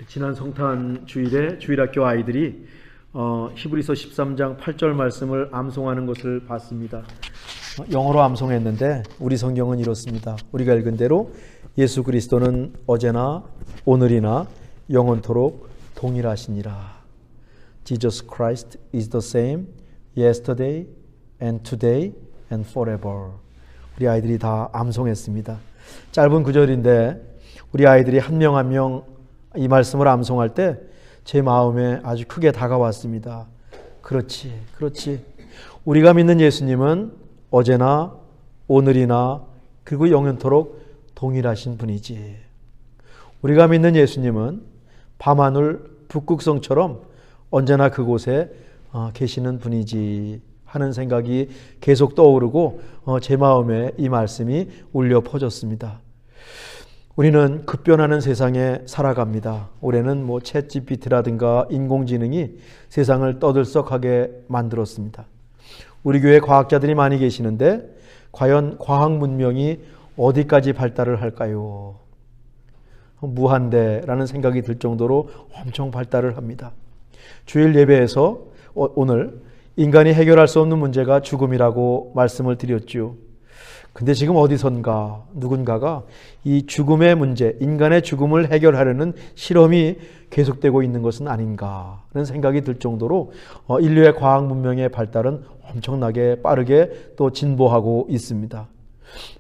지난 성탄 주일에 주일학교 아이들이 히브리서 13장 8절 말씀을 암송하는 것을 봤습니다. 영어로 암송했는데 우리 성경은 이렇습니다. 우리가 읽은 대로 예수 그리스도는 어제나 오늘이나 영원토록 동일하시니라. Jesus Christ is the same yesterday and today and forever. 우리 아이들이 다 암송했습니다. 짧은 구절인데 우리 아이들이 한 명 한 명 이 말씀을 암송할 때 제 마음에 아주 크게 다가왔습니다. 그렇지, 그렇지. 우리가 믿는 예수님은 어제나 오늘이나 그리고 영원토록 동일하신 분이지. 우리가 믿는 예수님은 밤하늘 북극성처럼 언제나 그곳에 계시는 분이지 하는 생각이 계속 떠오르고 제 마음에 이 말씀이 울려 퍼졌습니다. 우리는 급변하는 세상에 살아갑니다. 올해는 챗 GPT라든가 인공지능이 세상을 떠들썩하게 만들었습니다. 우리 교회 과학자들이 많이 계시는데 과연 과학 문명이 어디까지 발달을 할까요? 무한대라는 생각이 들 정도로 엄청 발달을 합니다. 주일 예배에서 오늘 인간이 해결할 수 없는 문제가 죽음이라고 말씀을 드렸죠. 근데 지금 어디선가 누군가가 이 죽음의 문제, 인간의 죽음을 해결하려는 실험이 계속되고 있는 것은 아닌가 하는 생각이 들 정도로 인류의 과학 문명의 발달은 엄청나게 빠르게 또 진보하고 있습니다.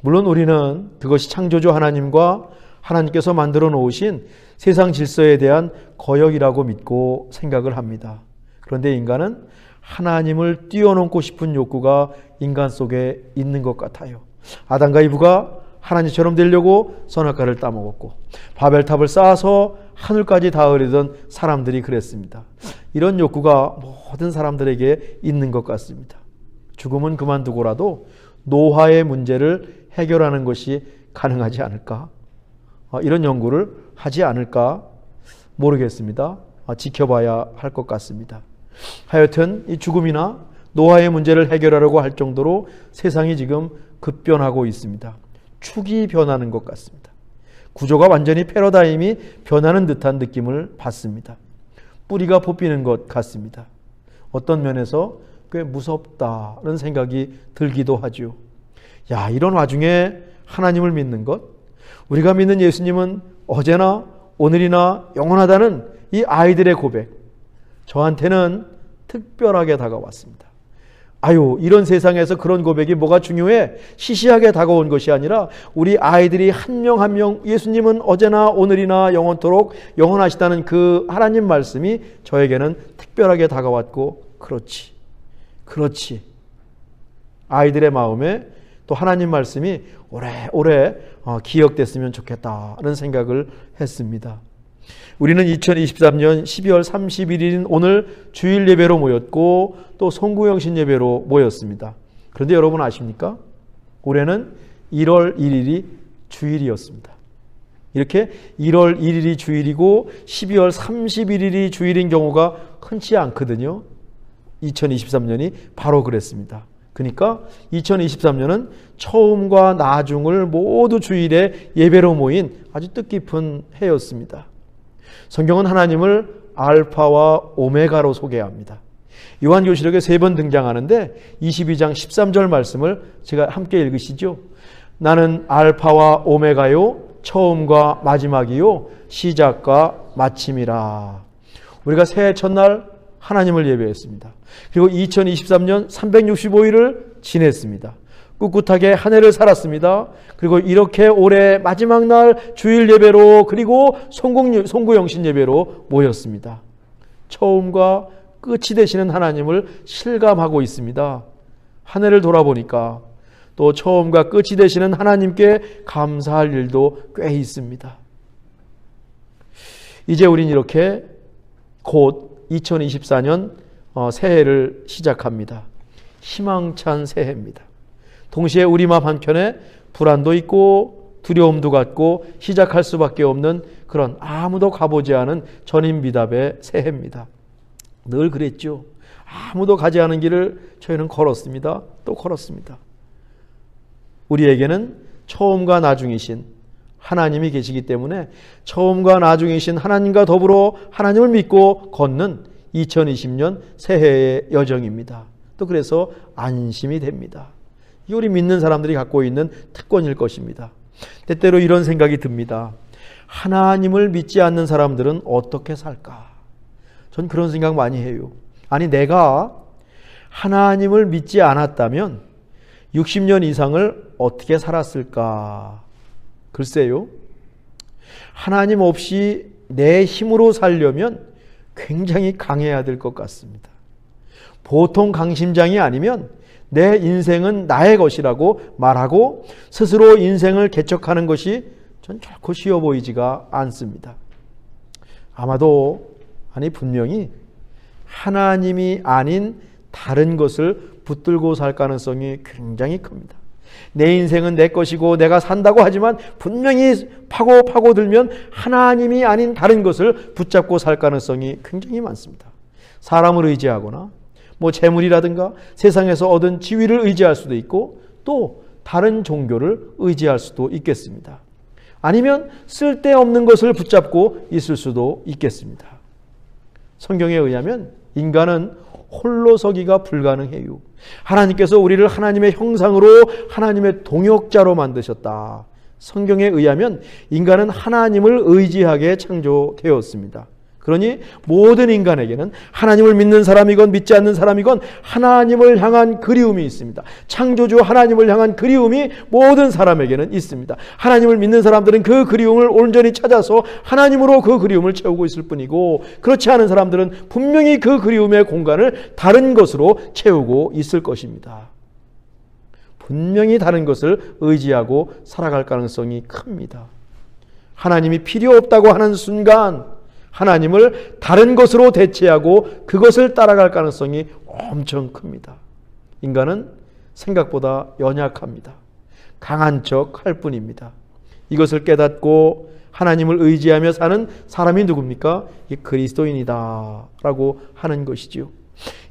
물론 우리는 그것이 창조주 하나님과 하나님께서 만들어 놓으신 세상 질서에 대한 거역이라고 믿고 생각을 합니다. 그런데 인간은 하나님을 뛰어넘고 싶은 욕구가 인간 속에 있는 것 같아요. 아담과 이브가 하나님처럼 되려고 선악과를 따먹었고 바벨탑을 쌓아서 하늘까지 닿으려던 사람들이 그랬습니다. 이런 욕구가 모든 사람들에게 있는 것 같습니다. 죽음은 그만두고라도 노화의 문제를 해결하는 것이 가능하지 않을까? 이런 연구를 하지 않을까 모르겠습니다. 지켜봐야 할 것 같습니다. 하여튼 이 죽음이나 노화의 문제를 해결하려고 할 정도로 세상이 지금 급변하고 있습니다. 축이 변하는 것 같습니다. 구조가 완전히 패러다임이 변하는 듯한 느낌을 받습니다. 뿌리가 뽑히는 것 같습니다. 어떤 면에서 꽤 무섭다는 생각이 들기도 하죠. 야, 이런 와중에 하나님을 믿는 것, 우리가 믿는 예수님은 어제나 오늘이나 영원하다는 이 아이들의 고백, 저한테는 특별하게 다가왔습니다. 아유, 이런 세상에서 그런 고백이 뭐가 중요해? 시시하게 다가온 것이 아니라 우리 아이들이 한 명 한 명 예수님은 어제나 오늘이나 영원토록 영원하시다는 그 하나님 말씀이 저에게는 특별하게 다가왔고, 그렇지, 그렇지. 아이들의 마음에 또 하나님 말씀이 오래오래 기억됐으면 좋겠다는 생각을 했습니다. 우리는 2023년 12월 31일인 오늘 주일 예배로 모였고 또 송구영신 예배로 모였습니다. 그런데 여러분 아십니까? 올해는 1월 1일이 주일이었습니다. 이렇게 1월 1일이 주일이고 12월 31일이 주일인 경우가 흔치 않거든요. 2023년이 바로 그랬습니다. 그러니까 2023년은 처음과 나중을 모두 주일에 예배로 모인 아주 뜻깊은 해였습니다. 성경은 하나님을 알파와 오메가로 소개합니다. 요한계시록에 3번 등장하는데 22장 13절 말씀을 제가 함께 읽으시죠. 나는 알파와 오메가요, 처음과 마지막이요, 시작과 마침이라. 우리가 새해 첫날 하나님을 예배했습니다. 그리고 2023년 365일을 지냈습니다. 꿋꿋하게 한 해를 살았습니다. 그리고 이렇게 올해 마지막 날 주일 예배로 그리고 송구영신 예배로 모였습니다. 처음과 끝이 되시는 하나님을 실감하고 있습니다. 한 해를 돌아보니까 또 처음과 끝이 되시는 하나님께 감사할 일도 꽤 있습니다. 이제 우린 이렇게 곧 2024년 새해를 시작합니다. 희망찬 새해입니다. 동시에 우리 마음 한켠에 불안도 있고 두려움도 갖고 시작할 수밖에 없는 그런 아무도 가보지 않은 전인미답의 새해입니다. 늘 그랬죠. 아무도 가지 않은 길을 저희는 걸었습니다. 또 걸었습니다. 우리에게는 처음과 나중이신 하나님이 계시기 때문에 처음과 나중이신 하나님과 더불어 하나님을 믿고 걷는 2020년 새해의 여정입니다. 또 그래서 안심이 됩니다. 이게 우리 믿는 사람들이 갖고 있는 특권일 것입니다. 때때로 이런 생각이 듭니다. 하나님을 믿지 않는 사람들은 어떻게 살까? 전 그런 생각 많이 해요. 아니, 내가 하나님을 믿지 않았다면 60년 이상을 어떻게 살았을까? 글쎄요. 하나님 없이 내 힘으로 살려면 굉장히 강해야 될 것 같습니다. 보통 강심장이 아니면 내 인생은 나의 것이라고 말하고 스스로 인생을 개척하는 것이 전 결코 쉬워 보이지가 않습니다. 분명히 하나님이 아닌 다른 것을 붙들고 살 가능성이 굉장히 큽니다. 내 인생은 내 것이고 내가 산다고 하지만 분명히 파고들면 하나님이 아닌 다른 것을 붙잡고 살 가능성이 굉장히 많습니다. 사람을 의지하거나 재물이라든가 세상에서 얻은 지위를 의지할 수도 있고 또 다른 종교를 의지할 수도 있겠습니다. 아니면 쓸데없는 것을 붙잡고 있을 수도 있겠습니다. 성경에 의하면 인간은 홀로 서기가 불가능해요. 하나님께서 우리를 하나님의 형상으로 하나님의 동역자로 만드셨다. 성경에 의하면 인간은 하나님을 의지하게 창조되었습니다. 그러니 모든 인간에게는 하나님을 믿는 사람이건 믿지 않는 사람이건 하나님을 향한 그리움이 있습니다. 창조주 하나님을 향한 그리움이 모든 사람에게는 있습니다. 하나님을 믿는 사람들은 그 그리움을 온전히 찾아서 하나님으로 그 그리움을 채우고 있을 뿐이고, 그렇지 않은 사람들은 분명히 그 그리움의 공간을 다른 것으로 채우고 있을 것입니다. 분명히 다른 것을 의지하고 살아갈 가능성이 큽니다. 하나님이 필요 없다고 하는 순간 하나님을 다른 것으로 대체하고 그것을 따라갈 가능성이 엄청 큽니다. 인간은 생각보다 연약합니다. 강한 척 할 뿐입니다. 이것을 깨닫고 하나님을 의지하며 사는 사람이 누굽니까? 이 그리스도인이다 라고 하는 것이지요.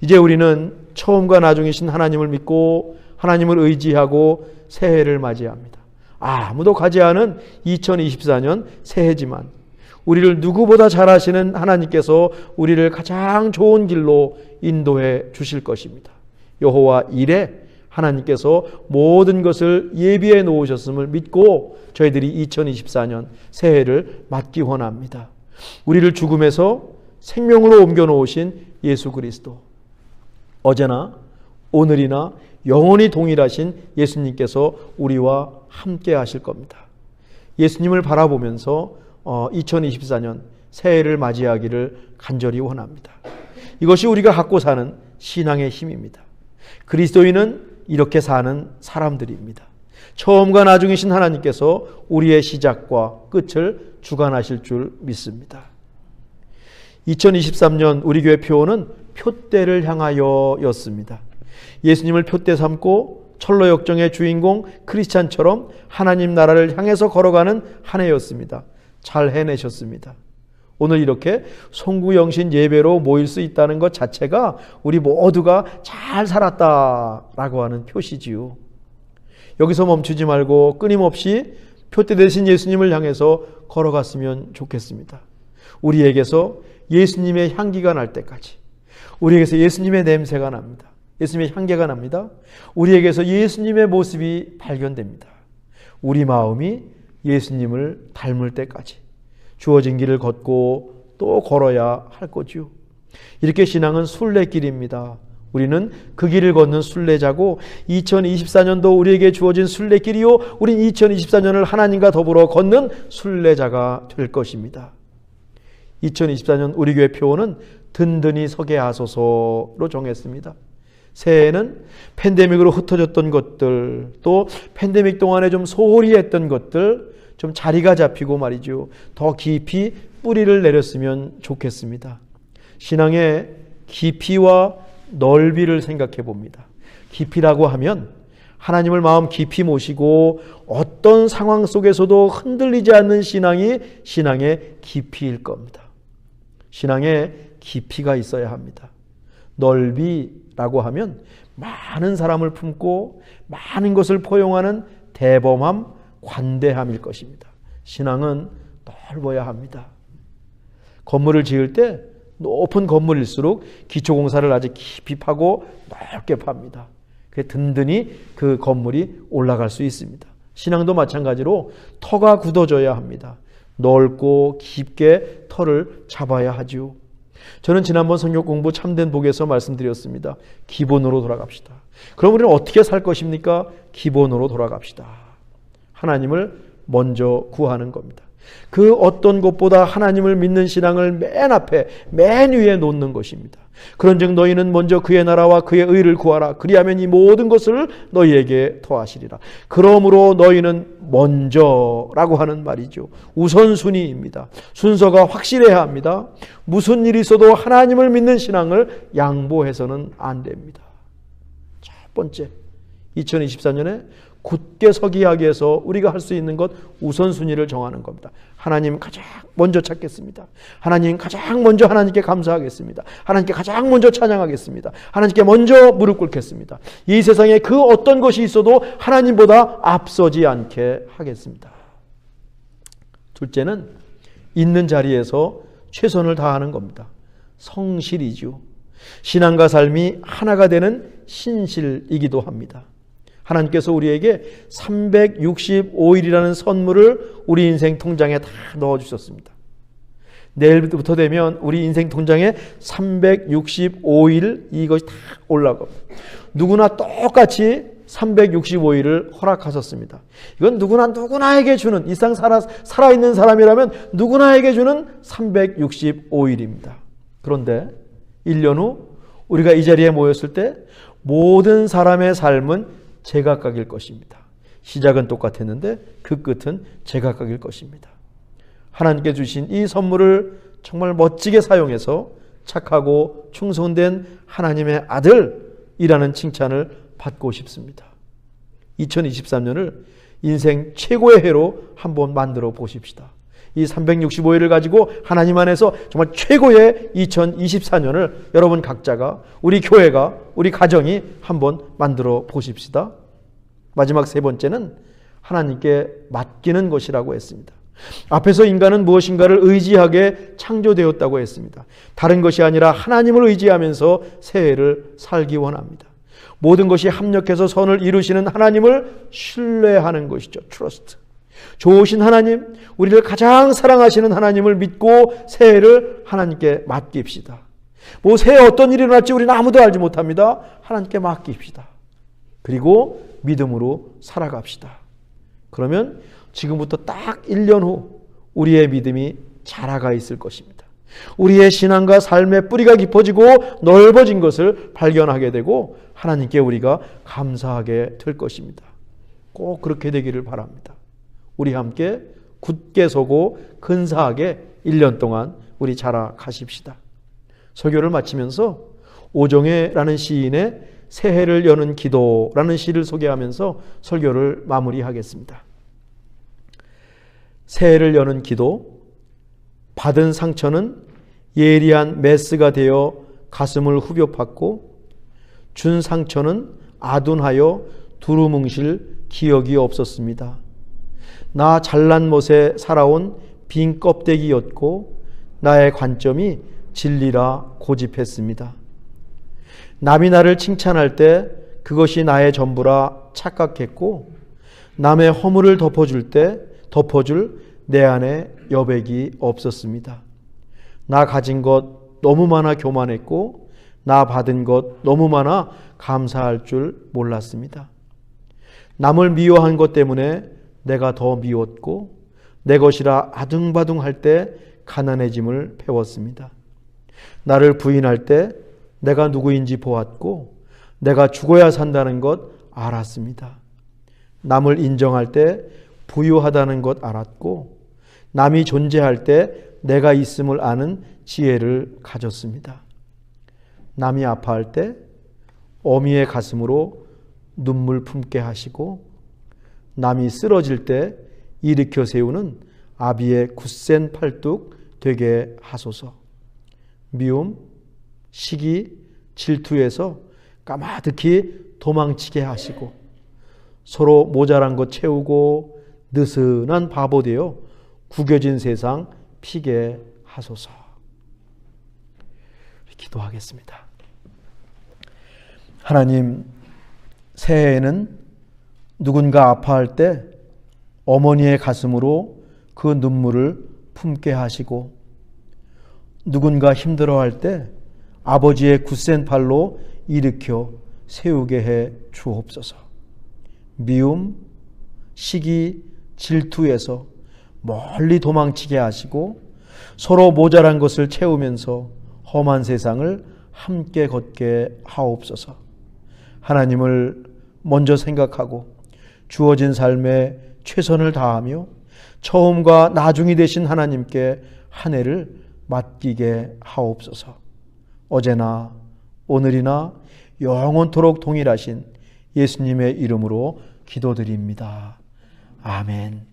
이제 우리는 처음과 나중이신 하나님을 믿고 하나님을 의지하고 새해를 맞이합니다. 아무도 가지 않은 2024년 새해지만 우리를 누구보다 잘 아시는 하나님께서 우리를 가장 좋은 길로 인도해 주실 것입니다. 여호와 이레, 하나님께서 모든 것을 예비해 놓으셨음을 믿고 저희들이 2024년 새해를 맞기 원합니다. 우리를 죽음에서 생명으로 옮겨 놓으신 예수 그리스도, 어제나 오늘이나 영원히 동일하신 예수님께서 우리와 함께 하실 겁니다. 예수님을 바라보면서 2024년 새해를 맞이하기를 간절히 원합니다. 이것이 우리가 갖고 사는 신앙의 힘입니다. 그리스도인은 이렇게 사는 사람들입니다. 처음과 나중이신 하나님께서 우리의 시작과 끝을 주관하실 줄 믿습니다. 2023년 우리 교회 표어는 표대를 향하여 였습니다. 예수님을 표대 삼고 철로 역정의 주인공 크리스찬처럼 하나님 나라를 향해서 걸어가는 한 해였습니다. 잘 해내셨습니다. 오늘 이렇게 송구영신 예배로 모일 수 있다는 것 자체가 우리 모두가 잘 살았다라고 하는 표시지요. 여기서 멈추지 말고 끊임없이 표대 되신 예수님을 향해서 걸어갔으면 좋겠습니다. 우리에게서 예수님의 향기가 날 때까지, 우리에게서 예수님의 냄새가 납니다. 예수님의 향기가 납니다. 우리에게서 예수님의 모습이 발견됩니다. 우리 마음이 예수님을 닮을 때까지 주어진 길을 걷고 또 걸어야 할 거죠. 이렇게 신앙은 순례길입니다. 우리는 그 길을 걷는 순례자고 2024년도 우리에게 주어진 순례길이요, 우린 2024년을 하나님과 더불어 걷는 순례자가 될 것입니다. 2024년 우리 교회 표어는 든든히 서게 하소서로 정했습니다. 새해에는 팬데믹으로 흩어졌던 것들, 또 팬데믹 동안에 좀 소홀히 했던 것들 좀 자리가 잡히고 말이죠, 더 깊이 뿌리를 내렸으면 좋겠습니다. 신앙의 깊이와 넓이를 생각해 봅니다. 깊이라고 하면 하나님을 마음 깊이 모시고 어떤 상황 속에서도 흔들리지 않는 신앙이 신앙의 깊이일 겁니다. 신앙에 깊이가 있어야 합니다. 넓이라고 하면 많은 사람을 품고 많은 것을 포용하는 대범함, 관대함일 것입니다. 신앙은 넓어야 합니다. 건물을 지을 때 높은 건물일수록 기초공사를 아주 깊이 파고 넓게 팝니다. 그게 든든히 그 건물이 올라갈 수 있습니다. 신앙도 마찬가지로 터가 굳어져야 합니다. 넓고 깊게 터를 잡아야 하죠. 저는 지난번 성경 공부 참된 복에서 말씀드렸습니다. 기본으로 돌아갑시다. 그럼 우리는 어떻게 살 것입니까? 기본으로 돌아갑시다. 하나님을 먼저 구하는 겁니다. 그 어떤 것보다 하나님을 믿는 신앙을 맨 앞에 맨 위에 놓는 것입니다. 그런즉 너희는 먼저 그의 나라와 그의 의를 구하라. 그리하면 이 모든 것을 너희에게 더하시리라. 그러므로 너희는 먼저라고 하는 말이죠. 우선순위입니다. 순서가 확실해야 합니다. 무슨 일이 있어도 하나님을 믿는 신앙을 양보해서는 안 됩니다. 첫 번째, 2024년에 굳게 서기 하기 위해서 우리가 할 수 있는 것 우선순위를 정하는 겁니다. 하나님 가장 먼저 찾겠습니다. 하나님 가장 먼저 하나님께 감사하겠습니다. 하나님께 가장 먼저 찬양하겠습니다. 하나님께 먼저 무릎 꿇겠습니다. 이 세상에 그 어떤 것이 있어도 하나님보다 앞서지 않게 하겠습니다. 둘째는 있는 자리에서 최선을 다하는 겁니다. 성실이죠. 신앙과 삶이 하나가 되는 신실이기도 합니다. 하나님께서 우리에게 365일이라는 선물을 우리 인생 통장에 다 넣어주셨습니다. 내일부터 되면 우리 인생 통장에 365일 이것이 다 올라갑니다. 누구나 똑같이 365일을 허락하셨습니다. 이건 누구나에게 주는, 이 세상 살아있는 사람이라면 누구나에게 주는 365일입니다. 그런데 1년 후 우리가 이 자리에 모였을 때 모든 사람의 삶은 제각각일 것입니다. 시작은 똑같았는데 그 끝은 제각각일 것입니다. 하나님께 주신 이 선물을 정말 멋지게 사용해서 착하고 충성된 하나님의 아들이라는 칭찬을 받고 싶습니다. 2023년을 인생 최고의 해로 한번 만들어 보십시다. 이 365일을 가지고 하나님 안에서 정말 최고의 2024년을 여러분 각자가, 우리 교회가, 우리 가정이 한번 만들어 보십시다. 마지막 세 번째는 하나님께 맡기는 것이라고 했습니다. 앞에서 인간은 무엇인가를 의지하게 창조되었다고 했습니다. 다른 것이 아니라 하나님을 의지하면서 새해를 살기 원합니다. 모든 것이 합력해서 선을 이루시는 하나님을 신뢰하는 것이죠. 트러스트. 좋으신 하나님, 우리를 가장 사랑하시는 하나님을 믿고 새해를 하나님께 맡깁시다. 새해 어떤 일이 일어날지 우리는 아무도 알지 못합니다. 하나님께 맡깁시다. 그리고 믿음으로 살아갑시다. 그러면 지금부터 딱 1년 후 우리의 믿음이 자라가 있을 것입니다. 우리의 신앙과 삶의 뿌리가 깊어지고 넓어진 것을 발견하게 되고 하나님께 우리가 감사하게 될 것입니다. 꼭 그렇게 되기를 바랍니다. 우리 함께 굳게 서고 근사하게 1년 동안 우리 자라가십시다. 설교를 마치면서 오정혜라는 시인의 새해를 여는 기도라는 시를 소개하면서 설교를 마무리하겠습니다. 새해를 여는 기도. 받은 상처는 예리한 메스가 되어 가슴을 후벼 팠고, 준 상처는 아둔하여 두루뭉실 기억이 없었습니다. 나 잘난 못에 살아온 빈 껍데기였고 나의 관점이 진리라 고집했습니다. 남이 나를 칭찬할 때 그것이 나의 전부라 착각했고, 남의 허물을 덮어줄 내 안에 여백이 없었습니다. 나 가진 것 너무 많아 교만했고, 나 받은 것 너무 많아 감사할 줄 몰랐습니다. 남을 미워한 것 때문에 내가 더 미웠고, 내 것이라 아둥바둥할 때 가난해짐을 배웠습니다. 나를 부인할 때 내가 누구인지 보았고, 내가 죽어야 산다는 것 알았습니다. 남을 인정할 때 부유하다는 것 알았고, 남이 존재할 때 내가 있음을 아는 지혜를 가졌습니다. 남이 아파할 때 어미의 가슴으로 눈물 품게 하시고, 남이 쓰러질 때 일으켜 세우는 아비의 굳센 팔뚝 되게 하소서. 미움, 시기, 질투에서 까마득히 도망치게 하시고, 서로 모자란 것 채우고 느슨한 바보 되어 구겨진 세상 피게 하소서. 기도하겠습니다. 하나님, 새해에는 누군가 아파할 때 어머니의 가슴으로 그 눈물을 품게 하시고, 누군가 힘들어할 때 아버지의 굳센 팔로 일으켜 세우게 해 주옵소서. 미움, 시기, 질투에서 멀리 도망치게 하시고 서로 모자란 것을 채우면서 험한 세상을 함께 걷게 하옵소서. 하나님을 먼저 생각하고 주어진 삶에 최선을 다하며 처음과 나중이 되신 하나님께 한 해를 맡기게 하옵소서. 어제나 오늘이나 영원토록 동일하신 예수님의 이름으로 기도드립니다. 아멘.